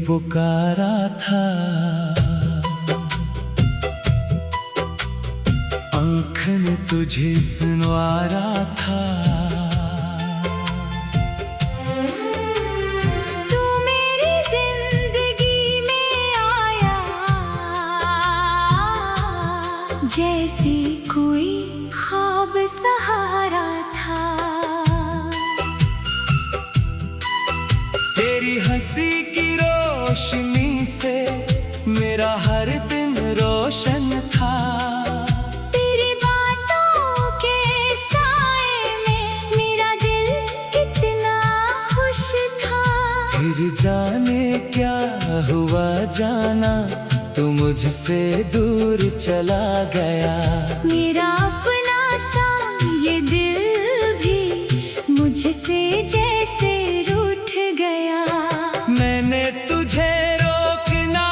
पुकारा था, आँख ने तुझे सुनवारा था। तू मेरी जिंदगी में आया, जैसे कोई ख्वाब सहारा था। तेरी हंसी की रोशनी से मेरा हर दिन रोशन था। तेरी बातों के साए में मेरा दिल कितना खुश था। फिर जाने क्या हुआ जाना, तू मुझसे दूर चला गया। मेरा अपना सा ये दिल भी मुझसे जैसे रूठ गया। मैंने तुझे रोकना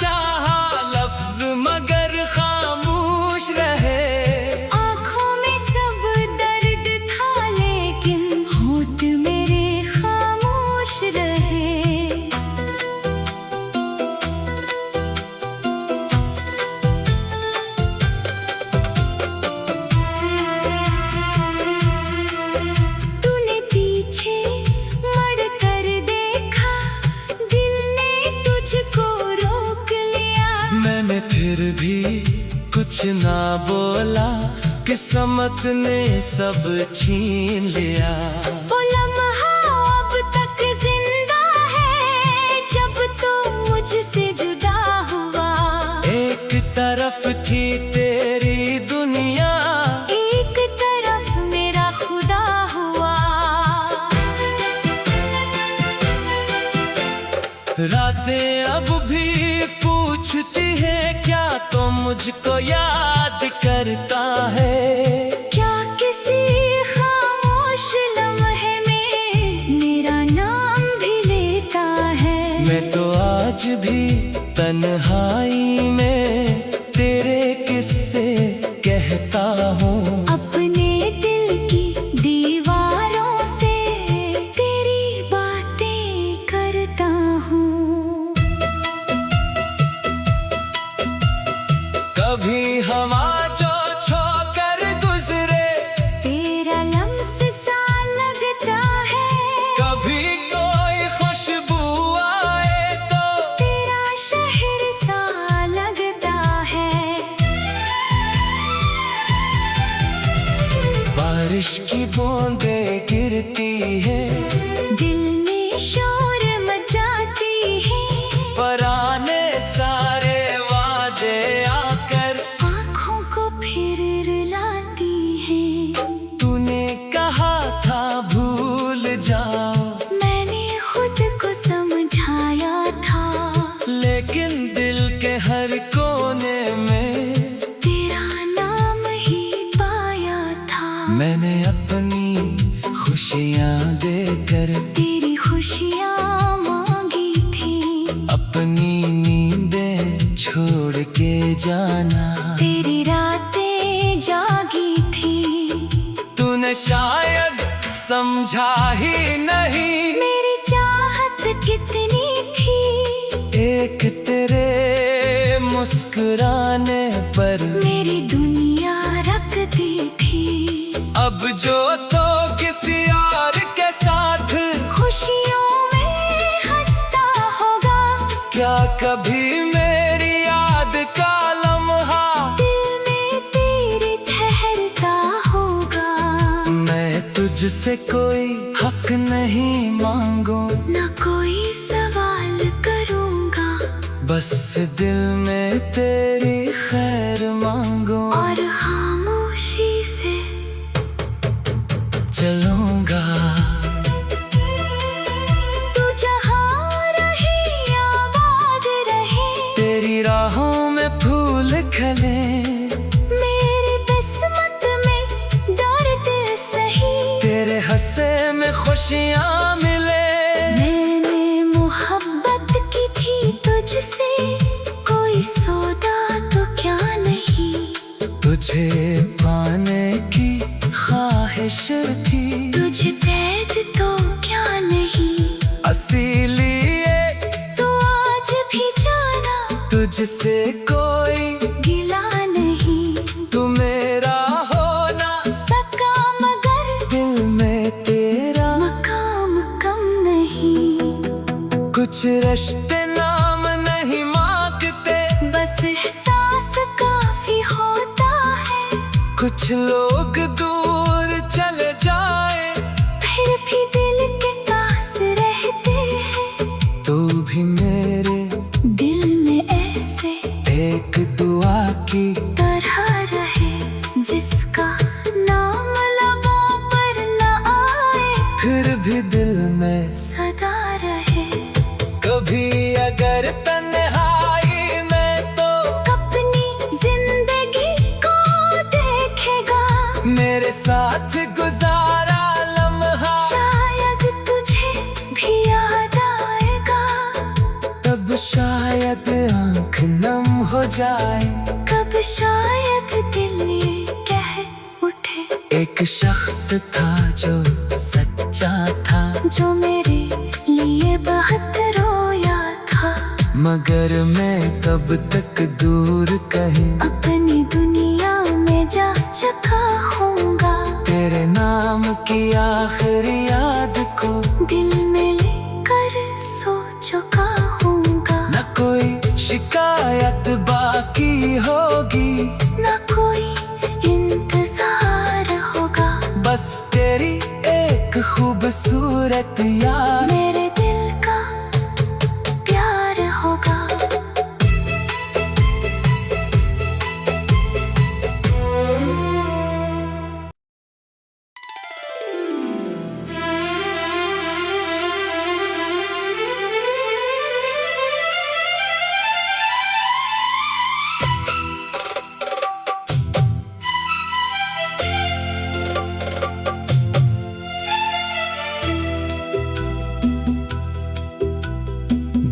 चाहा, लफ्ज मगर खामोश रहे। आँखों में सब दर्द था, लेकिन होंठ मेरे खामोश रहे। तूने पीछे मुड़ कर देखा, दिल ने तुझको रोक लिया। मैंने फिर भी कुछ ना बोला, किस्मत ने सब छीन लिया। वो लम्हा अब तक जिंदा है, जब तू मुझसे जुदा हुआ। एक तरफ थी तेरी दुनिया, एक तरफ मेरा खुदा हुआ। रातें अब भी पूछती है, क्या तो मुझको याद करता है। क्या किसी खामोश लम्हे में मेरा नाम भी लेता है। मैं तो आज भी तन्हाई में तेरे किस्से कहता हूँ। अपने दिल की दीवारों से तेरी बातें करता हूँ। कभी हवा जो छोकर गुजरे, तेरा लम्स सा लगता है। कभी कोई खुशबू आए तो तेरा शहर सा लगता है। बारिश की बूंदें गिरती है, दिल में शोर मचाती है। पराने सारे वादे आकर आँखों को फिर रुलाती है। तूने कहा था भूल जाओ, मैंने खुद को समझाया था, लेकिन दिल के हर कोने में तेरा नाम ही पाया था। मैंने अपनी खुशियाँ देकर तेरी खुशियाँ मांगी थी। अपनी नींदें छोड़ के जाना। तेरी रातें जागी थी। तूने शायद समझा ही नहीं, मेरी चाहत कितनी थी। एक तेरे मुस्कुराने पर मेरी दुनिया रखती थी। अब जो तो किसी और के साथ खुशियों में हंसता होगा। क्या कभी मेरी याद का लम्हा दिल में तेरे ठहरता होगा। मैं तुझसे कोई हक नहीं मांगू, न कोई सवाल करूँगा। बस दिल में तेरी खैर मांगू। और खामोशी से चलूंगा तू जहाँ रहे आबाद रहे। तेरी राहों में फूल खिले, मेरी किस्मत में दर्द सही। तेरे हंसे में खुशियाँ मिले। मैंने मोहब्बत की थी तुझसे, कोई सौदा तो क्या नहीं। तुझे पाने की ख्वाहिश थी, तुझे कैद तो क्या नहीं। इसीलिए तो रिश्ते नाम नहीं मांगते, बस एहसास काफी होता है। कुछ लोग दूर चले जाए फिर भी दिल के पास रहते हैं। तू भी मेरे दिल में ऐसे एक दुआ की तरह रहे, जिसका नाम लबों पर न आए, फिर भी दिल में सदा रहे। कभी अगर तन्हाई में तो अपनी जिंदगी को देखेगा, मेरे साथ गुजारा लम्हा शायद तुझे भी याद आएगा। तब शायद आंख नम हो जाए, कब शायद दिल ये कह उठे, एक शख्स था जो सच्चा था, जो मेरे लिए बहुत रोया था। मगर मैं कब तक दूर कहीं अपनी दुनिया में जा चुका हूँगा, तेरे नाम की आखिरी याद को दिल में लेकर सो चुका हूँगा। न कोई शिकायत बाकी होगी, न कोई इंतजार होगा, बस तेरी एक खूबसूरत याद मेरे दिल का प्यार होगा।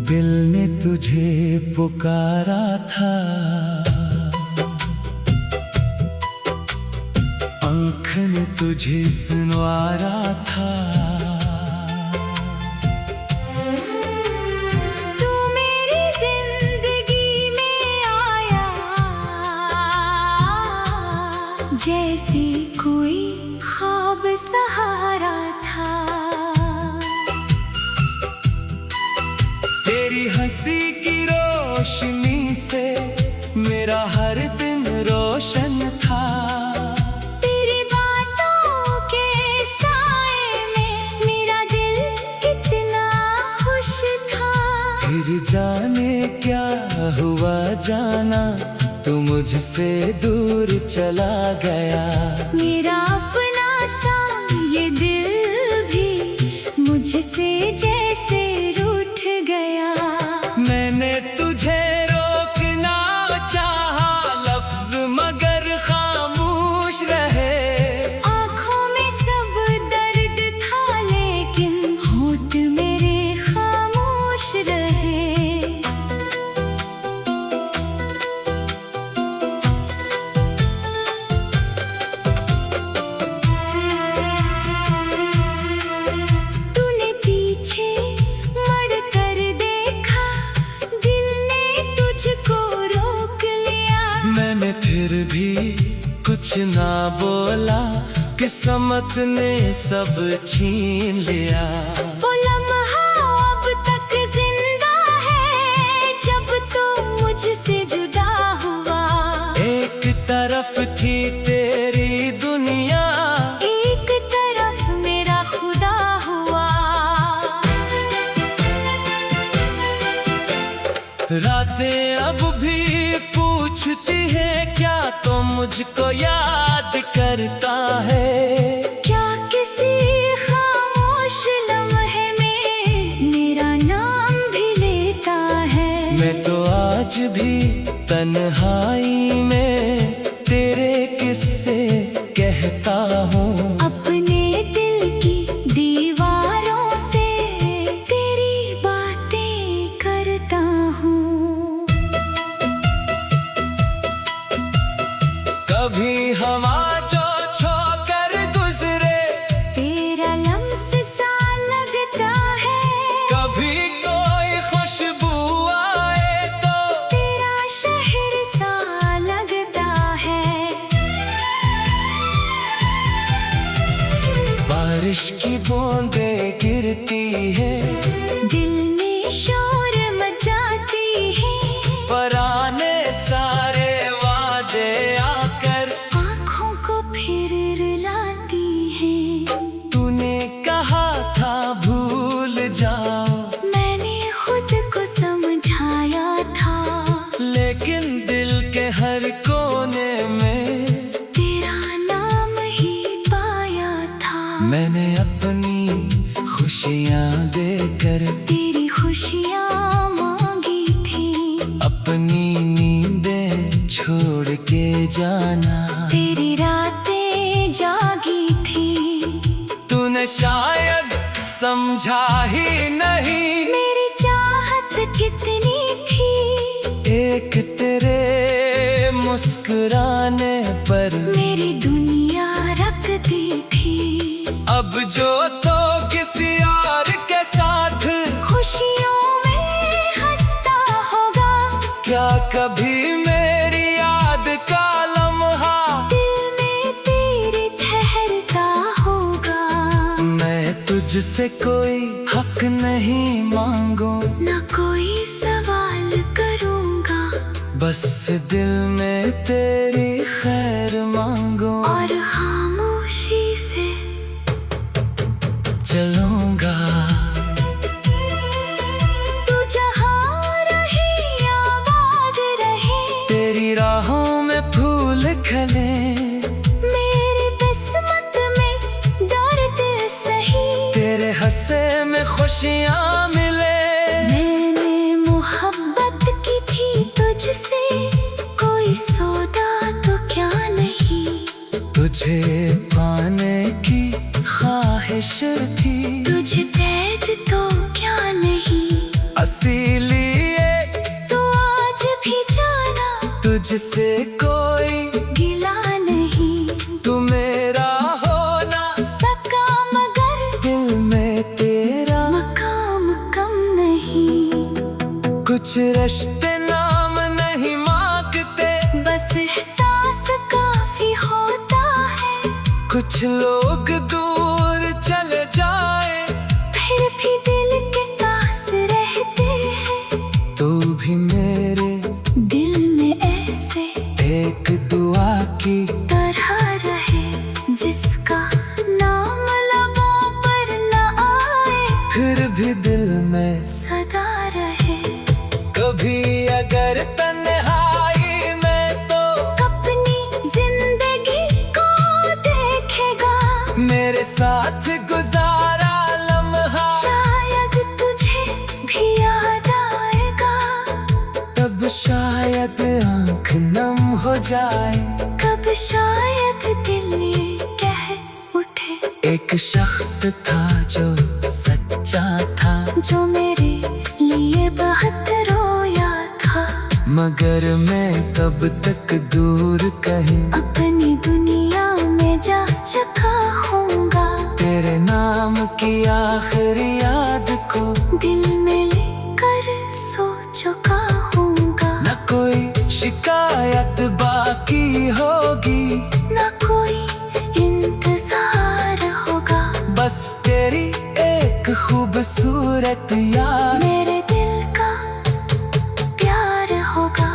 दिल ने तुझे पुकारा था, आँख ने तुझे सुनवारा था। तू मेरी जिंदगी में आया, जैसे कोई ख्वाब सहारा था। तेरी हंसी की रोशनी से मेरा हर दिन रोशन था। तेरी बातों के साए में मेरा दिल कितना खुश था। फिर जाने क्या हुआ जाना, तू मुझसे दूर चला गया। मेरा अपना सा ये दिल भी मुझसे जैसे रूठ गया। मैंने तुझे रोकना चाहा, लफ्ज मगर खामोश रहे। आँखों में सब दर्द था, लेकिन होंठ मेरे खामोश रहे। तूने पीछे मुड़ कर देखा, दिल ने तुझको रोक लिया। मैंने फिर भी कुछ ना बोला, किस्मत ने सब छीन लिया। वो लम्हा अब तक जिंदा है, जब तू मुझसे जुदा हुआ। एक तरफ थी तेरी दुनिया, एक तरफ मेरा खुदा हुआ। रातें अब भी पूछती है, क्या तो मुझको याद करता है। क्या किसी खामोश लम्हे में मेरा नाम भी लेता है। मैं तो आज भी तन्हाई में तेरे किस्से कहता हूँ। अपने दिल की दीवारों से तेरी बातें करता हूँ। कभी हवा जो छोकर गुजरे, तेरा लम्स सा लगता है। कभी कोई खुशबू आए तो तेरा शहर सा लगता है। बारिश की बूंदें गिरती है, दिल में शोर मचाती है, पराने सारे वादे आकर आँखों को फिर रुलाती है। तूने कहा था भूल जाओ, मैंने खुद को समझाया था, लेकिन दिल के हर कोने में तेरा नाम ही पाया था। मैंने अपनी खुशियाँ देकर तेरी खुशियाँ मांगी थी, अपनी नींदें छोड़ के जाना। तेरी रातें जागी थी, तूने शायद समझा ही नहीं मेरी चाहत कितनी थी। एक तेरे मुस्कुराने पर मेरी दुनिया रखती थी। अब जो तो किसी और के साथ खुशियों में हंसता होगा, क्या कभी मेरी याद का लम्हा दिल में तेरे ठहरता होगा। मैं तुझसे कोई हक नहीं मांगू, न कोई सवाल करूँगा, बस दिल में तेरी खैर मांगू। और खामोशी से चलूंगा तू जहाँ रहे आबाद रहे, तेरी राहों में फूल खिले, मेरी किस्मत में दर्द सही। तेरे हंसे में खुशियाँ मिले। मैंने मोहब्बत की थी तुझसे, कोई सौदा तो क्या नहीं, तुझे पाने की ख्वाहिश थी, तुझे कैद तो क्या नहीं। इसीलिए तो आज भी जाना तुझसे कोई गिला नहीं, तू मेरा होना सका मगर दिल में तेरा मकाम कम नहीं। कुछ रिश्ते नाम नहीं मांगते, बस एहसास काफी होता है, कुछ लोग दूर चले जाए फिर भी दिल के पास रहते हैं। तो भी मेरे दिल में ऐसे एक दुआ की तरह रहे, जिसका नाम लबों पर न आए, फिर भी दिल में सदा रहे। कभी अगर तन्हाई में तो अपनी जिंदगी को देखेगा, मेरे साथ गुजारा लम्हा शायद तुझे भी याद आएगा। तब शायद आँख नम हो जाए, कब शायद दिल ये कह उठे, एक शख्स था जो सच्चा था, जो मेरे लिए बहुत रोया था। मगर मैं तब तक दूर कहीं अपनी दुनिया में जा चुका हूँगा, तेरे नाम की आखिरी याद को दिल में लेकर सो चुका हूँगा। न कोई शिकायत बाकी होगी, न कोई इंतजार होगा, बस तेरी एक खूबसूरत याद मेरे दिल का प्यार होगा।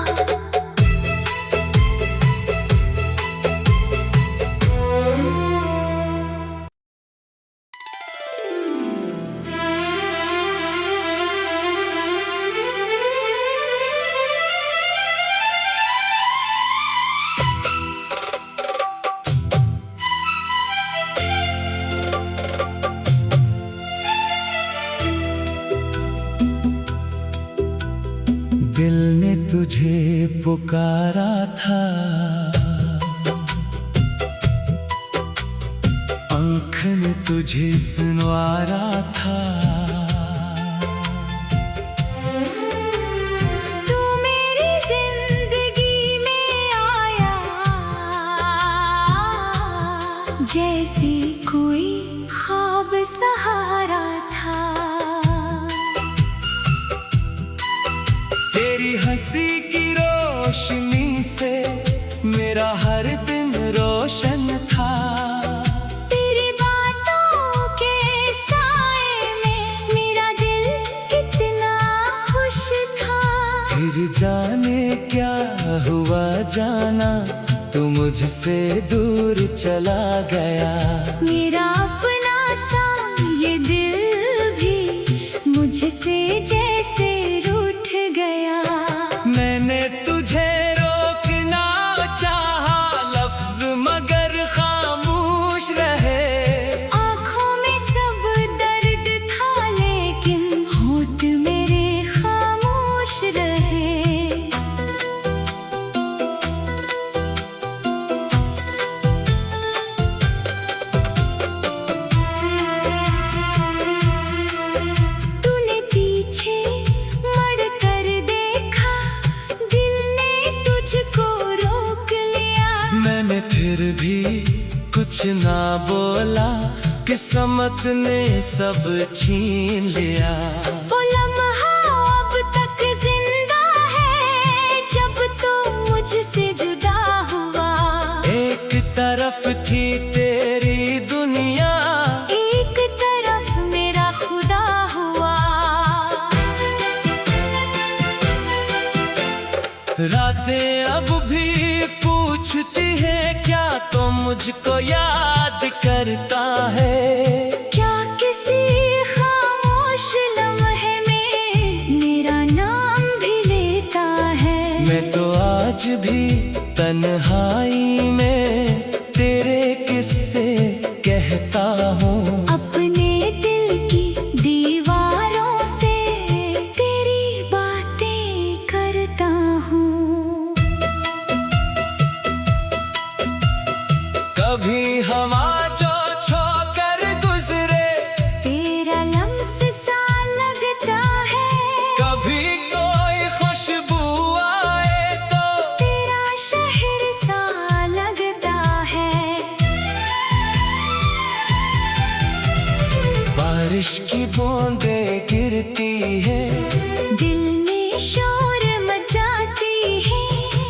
दिल ने तुझे पुकारा था, आँख ने तुझे सुनवारा था। तू मेरी जिंदगी में आया, जैसे कोई ख्वाब सहारा था। तेरी हंसी की रोशनी से मेरा हर दिन रोशन था। तेरी बातों के साए में मेरा दिल कितना मुझसे दूर चला गया। मेरा अपना सा ये दिल भी मुझसे जैसे रूठ गया। मैंने तुझे रोकना चाहा, लफ्ज मगर खामोश रहे। आँखों में सब दर्द था लेकिन होंठ मेरे खामोश रहे। तूने पीछे मुड़ कर देखा, दिल ने तुझको रोक लिया। मैंने फिर भी कुछ ना बोला, किस्मत ने सब छीन लिया। वो लम्हा अब तक जिंदा है जब तू मुझसे जुदा हुआ। एक तरफ थी तेरी दुनिया, एक तरफ मेरा खुदा हुआ। रातें अब भी पूछती है क्या तो मुझको याद करता है। क्या किसी खामोश लम्हे में मेरा नाम भी लेता है। मैं तो आज भी तन्हाई में तेरे किस्से कहता हूँ। अपने दिल की दीवारों से तेरी बातें करता हूँ। कभी हवा जो छोकर गुजरे, तेरा लम्स सा लगता है। कभी कोई खुशबू आए तो तेरा शहर सा लगता है। बारिश की बूंदें गिरती है, दिल में शोर मचाती है।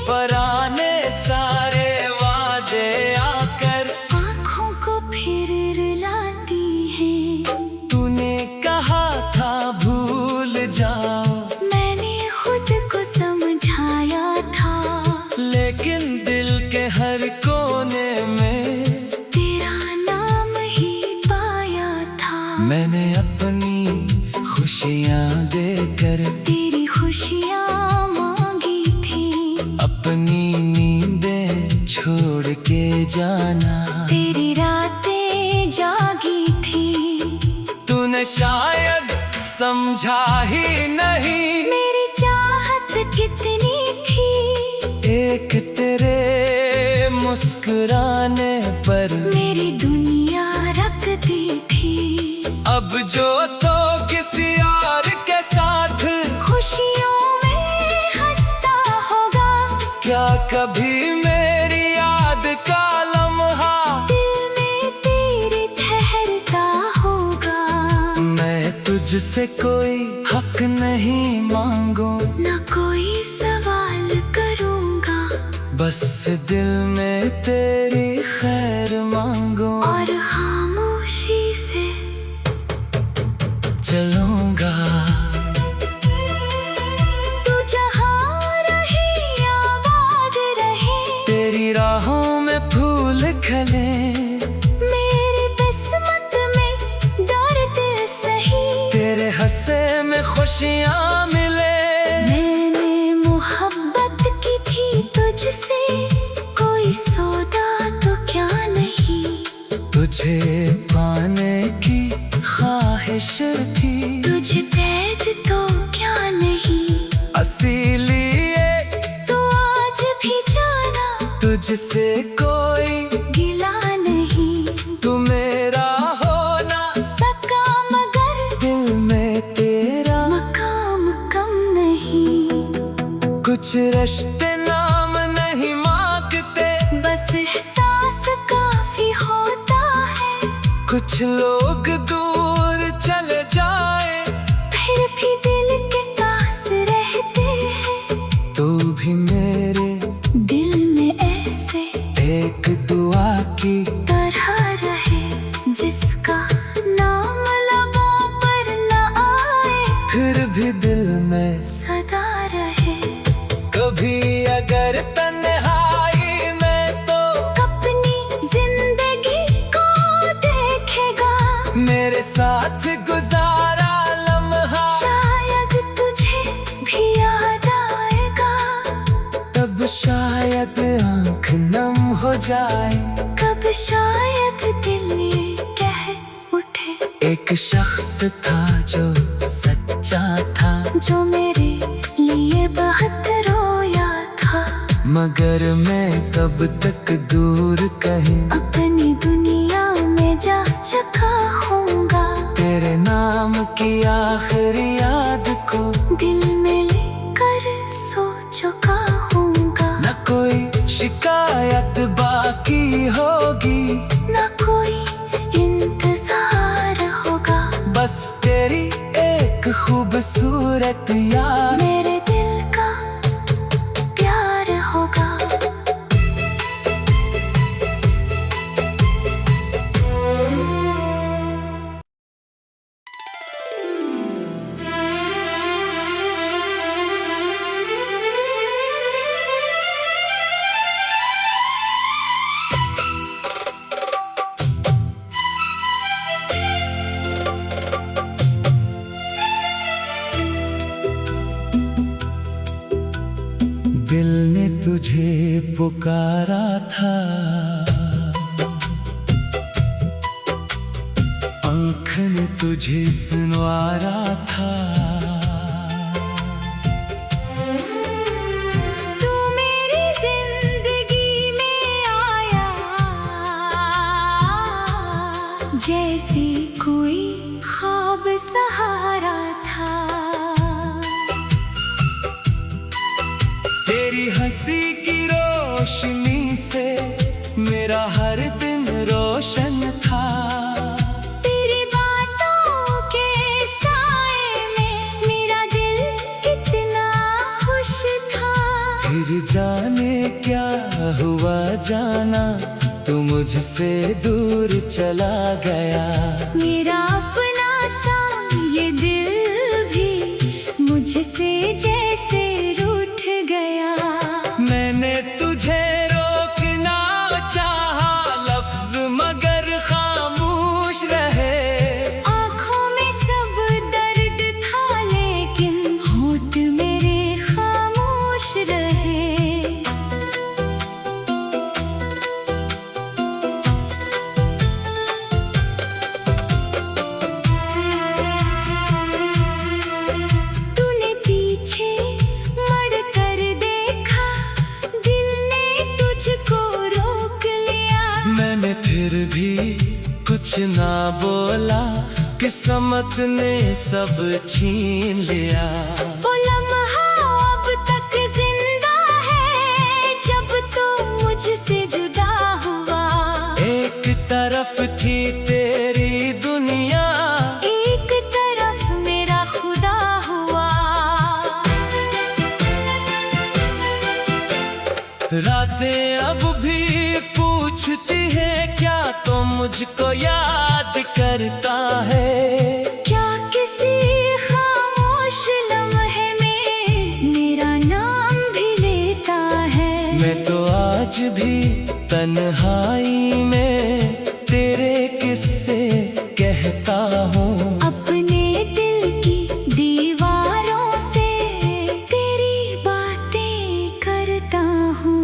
पराने सारे वादे आकर आँखों को फिर रुलाती है। तूने कहा था भूल जाओ, मैंने खुद को समझाया था। लेकिन दिल के हर कोने में तेरा नाम ही पाया था। मैंने अपनी खुशियाँ देकर तेरी खुशियाँ मांगी थी। अपनी नींदें छोड़ के जाना। तेरी रातें जागी थी। तूने शायद समझा ही नहीं, मेरी चाहत कितनी थी। एक तेरे मुस्कुराने पर मेरी दुनिया रखती थी। अब जो तो किसी और के साथ खुशियों में हंसता होगा। क्या कभी मेरी याद का लम्हा दिल में तेरे ठहरता होगा। मैं तुझसे कोई हक नहीं मांगू, न कोई सवाल करूँगा। बस दिल में तेरी खैर मांगू। और खामोशी से चलूंगा तू जहाँ रहे आबाद रहे। तेरी राहों में फूल खले, मेरी किस्मत में दर्द सही। तेरे हंसे में खुशियाँ मिले। मैंने मोहब्बत की थी तुझसे, कोई सौदा तो क्या नहीं। तुझे पाने की ख्वाहिश थी, तुझे कैद तो क्या नहीं। इसीलिए तो आज भी जाना तुझसे कोई गिला नहीं। तू मेरा होना सका मगर दिल में तेरा मकाम कम नहीं। कुछ रिश्ते नाम नहीं मांगते, बस एहसास काफी होता है। कुछ लोग दूर चले जाए फिर भी दिल के पास रहते हैं। तू भी मेरे दिल में ऐसे एक दुआ की तरह रहे, जिसका नाम लबों पर न आए फिर भी दिल में सदा रहे। कभी अगर तन्हाई में तो जाए। कब शायद दिल ये कह उठे, एक शख्स था जो सच्चा था, जो मेरे लिए बहुत रोया था। मगर मैं कब तक दूर कहीं अपनी दुनिया में जा चुका हूँगा। तेरे नाम की आखिरी याद को दिल में लेकर सो चुका हूँगा। न कोई शिकायत बाकी होगी, न कोई इंतजार होगा। बस तेरी एक खूबसूरत याद मेरे दिल का प्यार होगा। दिल ने तुझे पुकारा था, आँख ने तुझे सुनवारा था। तू मेरी जिंदगी में आया, जैसे कोई ख्वाब सहारा था। तेरी हंसी की रोशनी से मेरा हर दिन रोशन था। तेरी बातों के साए में मेरा दिल कितना खुश था। फिर जाने क्या हुआ जाना, तू मुझसे दूर चला गया। मेरा अपना सा ये दिल भी मुझसे जैसे रूठ गया। मैंने तुझे रोकना चाहा, लफ्ज मगर खामोश रहे। आँखों में सब दर्द था, लेकिन होंठ मेरे खामोश रहे। तूने पीछे मुड़ कर देखा, दिल ने तुझको रोक लिया। मैंने फिर भी कुछ ना बोला, किस्मत ने सब छीन लिया। वो लम्हा अब तक जिंदा है, जब तो मुझसे जुदा हुआ। एक तरफ थी तेरी दुनिया, एक तरफ मेरा खुदा हुआ। रातें अब भी पूछती है, क्या तो मुझको याद करता है। क्या किसी खामोश लम्हे में मेरा नाम भी लेता है। मैं तो आज भी तन्हाई में तेरे किस्से कहता हूँ। अपने दिल की दीवारों से तेरी बातें करता हूँ।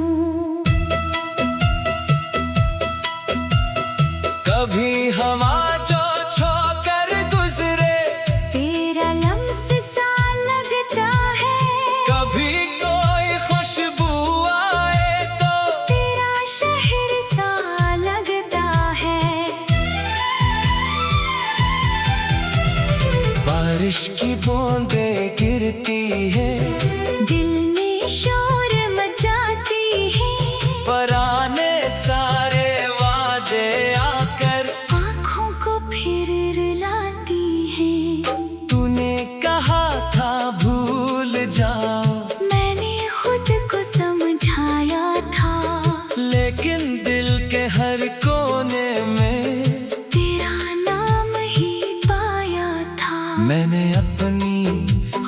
कभी हवा जो छोकर गुजरे, तेरा लम्स सा लगता है। कभी कोई खुशबू आए तो तेरा शहर सा लगता है। बारिश की बूंदें गिरती है, दिल में शोर मचाती है। पराने सारे वादे आकर आँखों को फिर रुलाती है। तूने कहा था भूल जाओ, मैंने खुद को समझाया था, लेकिन दिल के हर कोने में तेरा नाम ही पाया था। मैंने अपनी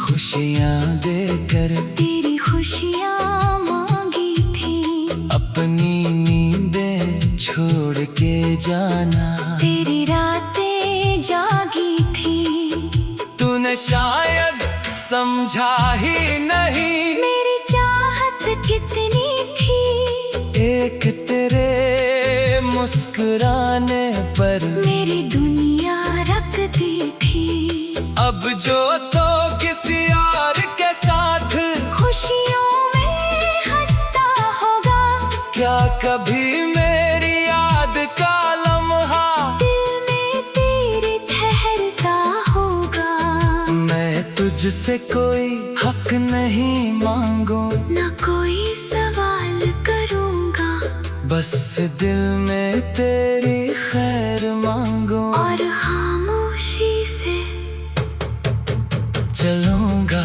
खुशियाँ देकर तेरी खुशियाँ मांगी थी। अपनी नींदें छोड़ के जाना। तेरी रातें जागी थी। तूने शायद समझा ही नहीं, मेरी चाहत कितनी थी। एक तेरे मुस्कुराने पर मेरी दुनिया रखती थी। अब जो तो किसी और के साथ खुशियों में हंसता होगा। क्या कभी मेरी याद का लम्हा दिल में तेरे ठहरता होगा। मैं तुझसे कोई हक नहीं मांगू, न कोई सवाल करूँगा। बस दिल में तेरी खैर मांगू और खामोशी से चलूंगा।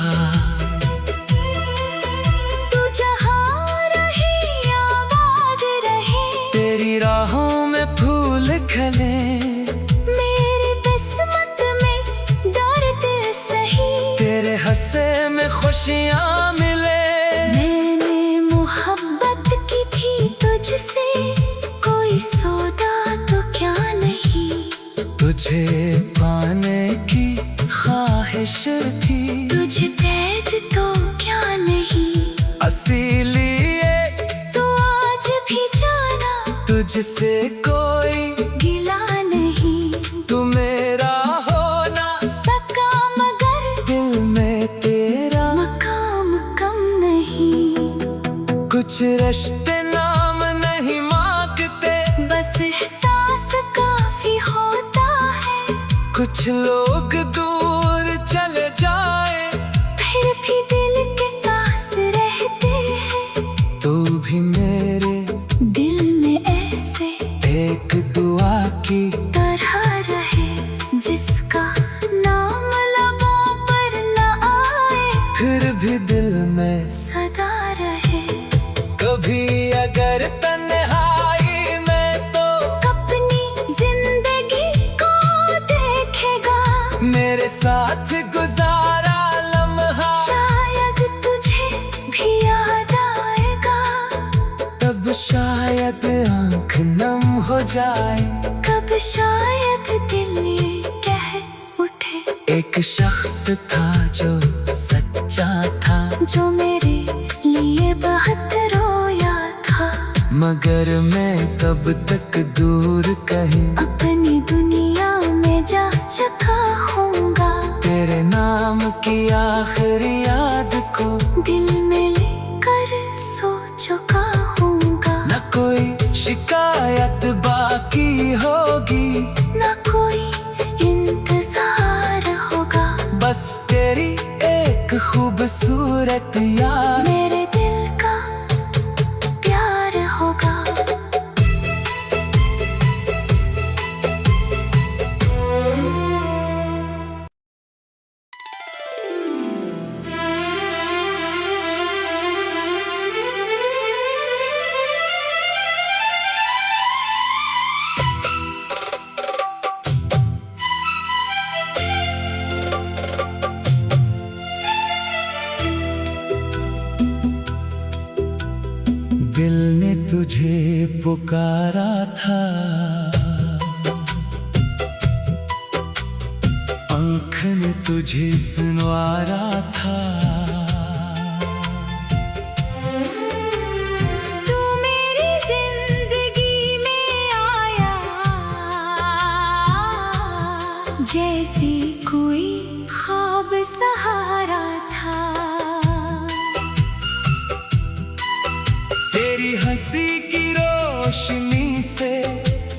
तू जहाँ रहे आबाद रहे। तेरी राहों में फूल खिले, मेरी किस्मत में दर्द सही। तेरे हंसे में खुशियाँ मिले। मैंने मोहब्बत की थी तुझसे, कोई सौदा तो क्या नहीं। तुझे पाने की ख्वाहिश थी, तुझे कैद तो क्या नहीं। इसीलिए तो आज भी जाना तुझसे कोई गिला नहीं। तू मेरा होना सका मगर दिल में तेरा मकाम कम नहीं। कुछ रिश्ते नाम नहीं मांगते, बस एहसास काफी होता है। कुछ लोग दूर चले जाए फिर भी दिल के पास रहते हैं। तू भी मेरे दिल में ऐसे एक दुआ की तरह रहे, जिसका नाम लबों पर न आए फिर भी दिल में सदा रहे। कभी अगर तन्हाई में तो अपनी जिंदगी को देखेगा। मेरे साथ गुजारा लम्हा शायद तुझे भी याद आएगा। तब शायद आंख नम हो जाए। कब शायद दिल ये कह उठे। एक शख्स था जो सच्चा था, जो मेरे लिए बहुत रोया था। मगर मैं कब तक दूर कहीं अपनी दुनिया में जा चुका हूँगा। तेरे नाम की आखिरी याद को दिल में लेकर सो चुका हूँगा। न कोई शिकायत बाकी होगी, न कोई इंतजार होगा। बस तेरी एक खूबसूरत याद मेरे दिल का प्यार होगा। दिल ने तुझे पुकारा था, आँख ने तुझे सुनवारा था। तू मेरी जिंदगी में आया, जैसे कोई ख्वाब सहारा था। तेरी हंसी की रोशनी से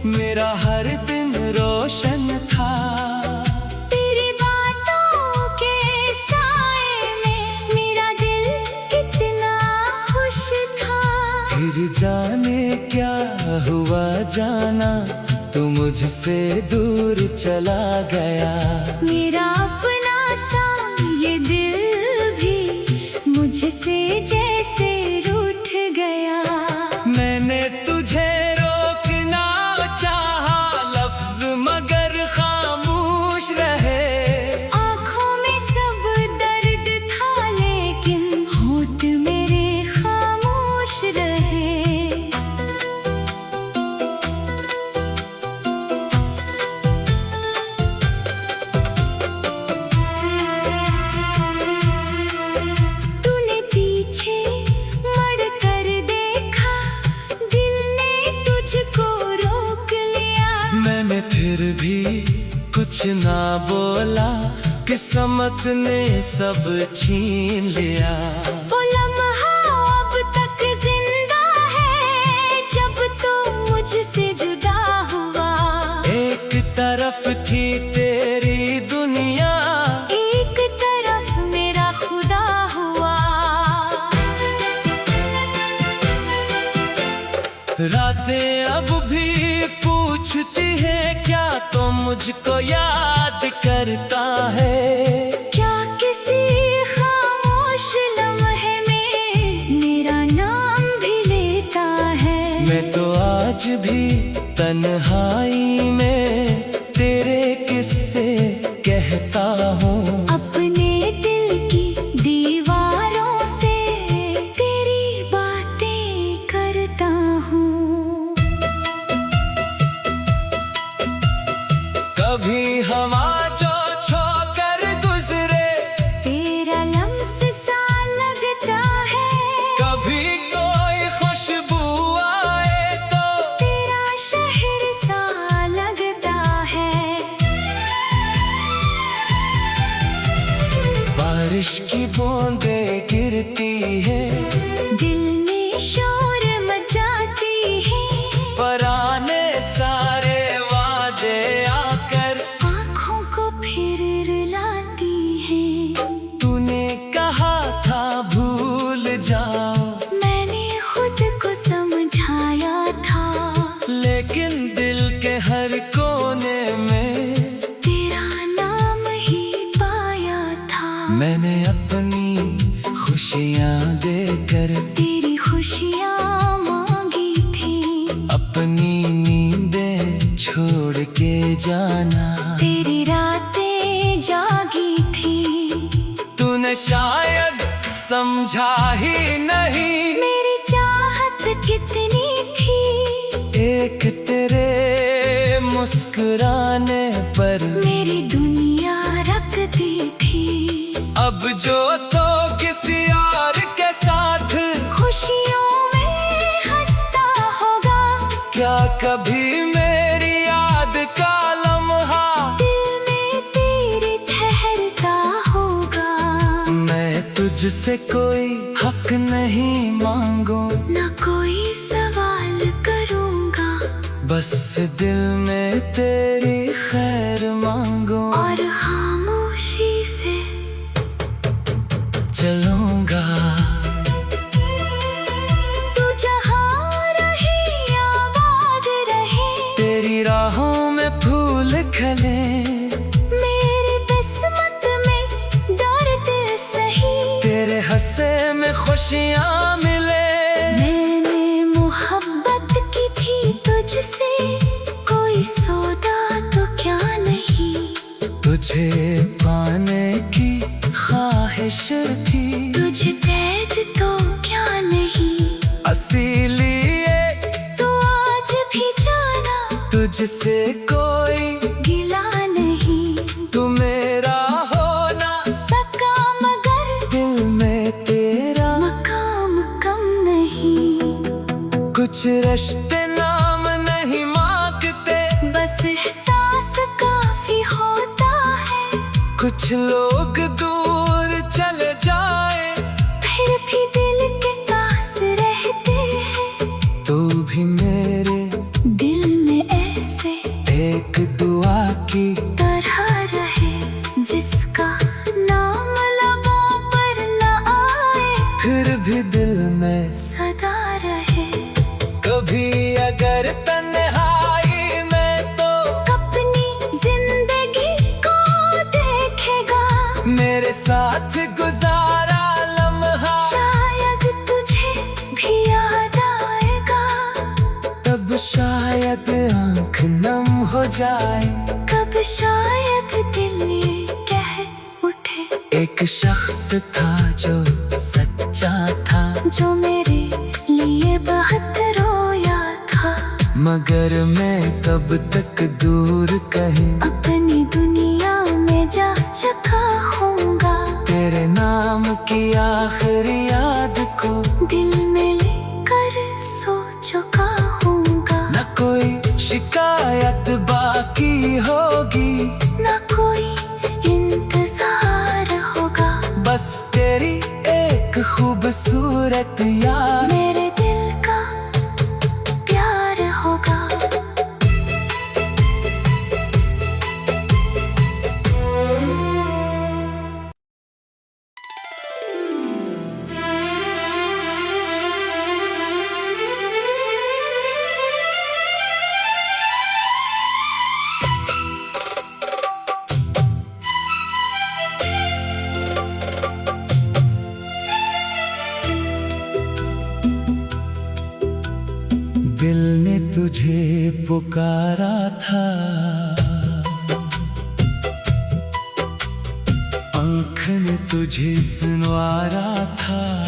मेरा हर दिन रोशन था। तेरी बातों के साए में मेरा दिल कितना खुश था। फिर जाने क्या हुआ जाना, तू मुझसे दूर चला गया। मेरा अपना सा ये दिल भी मुझसे जैसे रूठ गया। मैंने तुझे रोकना चाहा, लफ्ज मगर खामोश रहे। आँखों में सब दर्द था, लेकिन होंठ मेरे खामोश रहे। तूने पीछे मैंने फिर भी कुछ ना बोला, किस्मत ने सब छीन लिया। वो लम्हा अब तक जिंदा है जब तू मुझसे जुदा हुआ। एक तरफ थी तेरी दुनिया, एक तरफ मेरा खुदा हुआ। रातें अब भी पूछती है क्या तो मुझको याद करता है। क्या किसी खामोश लम्हे में मेरा नाम भी लेता है। मैं तो आज भी तन्हाई में तेरे किस्से कहता हूँ। अपने दिल की दीवारों से तेरी बातें करता हूँ। कभी हवा जो छोकर गुजरे, तेरा लम्स सा लगता है। कभी कोई खुशबू आए तो तेरा शहर सा लगता है। बारिश की बूंदें गिरती है, दिल में शोर मचाती है। पराने सारे वादे आकर आँखों को फिर रुलाती है। तूने कहा था भूल जाओ, मैंने खुद को समझाया था। लेकिन दिल के हर कोने में तेरा नाम ही पाया था। मैंने अपनी खुशियाँ देकर तेरी खुशियाँ मांगी थी। अपनी नींदें छोड़ के जाना। तेरी रातें जागी थी। तूने शायद समझा ही नहीं मेरी चाहत कितनी थी। एक तेरे मुस्कुराने पर मेरी दुनिया रखती थी। अब जो तो किसी और के साथ खुशियों में हंसता होगा। क्या कभी मेरी याद का लम्हा दिल में तेरे ठहरता होगा। मैं तुझसे कोई हक नहीं मांगू, न कोई सवाल करूँगा। बस दिल में तेरी खैर मांगू। और खामोशी से चलूंगा तू जहाँ रहे आबाद रहे। तेरी राहों में फूल खिले, मेरी किस्मत में दर्द सही। तेरे हंसे में खुशियाँ मिले। मैंने मोहब्बत की थी तुझसे, कोई सौदा तो क्या नहीं। तुझे पाने की ख्वाहिश थी, तुझे कैद तो क्या नहीं। इसीलिए तो आज भी जाना तुझसे कोई गिला नहीं। तू मेरा होना सका मगर दिल में तेरा मकाम कम नहीं। कुछ रिश्ते नाम नहीं मांगते, बस एहसास काफी होता है। कुछ लोग दूर चले जाए फिर भी दिल के पास रहते हैं। तो भी मेरे दिल में ऐसे एक दुआ की तरह रहे, जिसका नाम लबों पर न आए फिर भी दिल में। सदा रहे। कभी अगर तन्हाई में तो अपनी जिंदगी को देखेगा। मेरे साथ गुजारा लम्हा शायद तुझे भी याद आएगा। तब शायद आँख नम हो जाए। कब शायद दिल ये कह उठे। एक शख्स था जो सच्चा था, जो मेरे लिए बहुत रोया था। मगर मैं कब तक दूर कहीं अपनी दुनिया में जा चुका हूँगा। तेरे नाम की आखिरी याद को दिल में लेकर सो चुका हूँगा। न कोई शिकायत बाकी होगी, ना कोई इंतजार होगा। बस तेरी एक खूबसूरत याद मेरे दिल का प्यार होगा। दिल ने तुझे पुकारा था, आँख ने तुझे सुनवारा था।